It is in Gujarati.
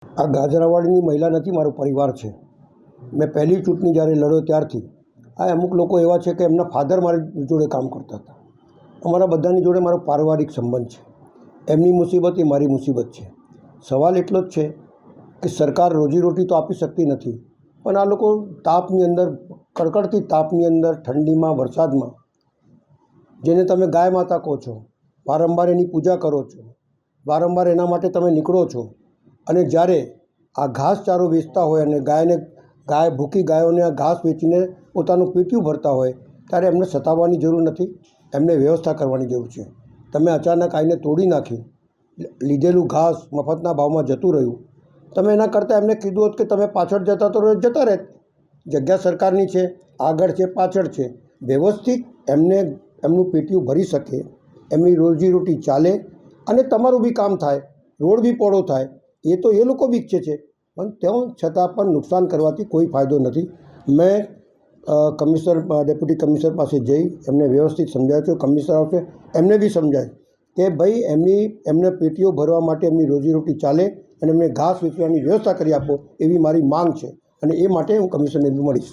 આ ગાજરાવાડીની મહિલા નથી, મારો પરિવાર છે. મેં પહેલી ચૂંટણી જ્યારે લડ્યો ત્યારથી આ અમુક લોકો એવા છે કે એમના ફાધર મારી જોડે કામ કરતા હતા. અમારા બધાની જોડે મારો પારિવારિક સંબંધ છે. એમની મુસીબત એ મારી મુસીબત છે. સવાલ એટલો જ છે કે સરકાર રોજીરોટી તો આપી શકતી નથી, પણ આ લોકો તાપની અંદર, કડકડતી તાપની અંદર, ઠંડીમાં, વરસાદમાં, જેને તમે ગાય માતા કહો છો, વારંવાર એની પૂજા કરો છો, વારંવાર એના માટે તમે નીકળો છો, અને જ્યારે આ ઘાસચારો વેચતા હોય અને ગાય ભૂખી ગાયોને આ ઘાસ વેચીને પોતાનું પેટીયું ભરતા હોય, ત્યારે એમને સતાવવાની જરૂર નથી, એમને વ્યવસ્થા કરવાની જરૂર છે. તમે અચાનક આવીને તોડી નાખી, લીધેલું ઘાસ મફતના ભાવમાં જતું રહ્યું. તમે એના કરતાં એમને કીધું હોત કે તમે પાછળ જતા રહે. જગ્યા સરકારની છે, આગળ છે, પાછળ છે. વ્યવસ્થિત એમનું પેટીયું ભરી શકે, એમની રોજીરોટી ચાલે અને તમારું બી કામ થાય, રોડ બી પહોળો થાય. એ તો એ લોકો બી ઈચ્છે છે, પણ તેમ છતાં પણ નુકસાન કરવાથી કોઈ ફાયદો નથી. મેં ડેપ્યુટી કમિશનર પાસે જઈ એમને વ્યવસ્થિત સમજાવ્યું છે. કમિશનર આવશે એમને બી સમજાય કે ભાઈ એમને પેટીઓ ભરવા માટે એમની રોજીરોટી ચાલે અને એમને ઘાસ વેચવાની વ્યવસ્થા કરી આપો, એવી મારી માંગ છે, અને એ માટે હું કમિશનરને બી મળીશ.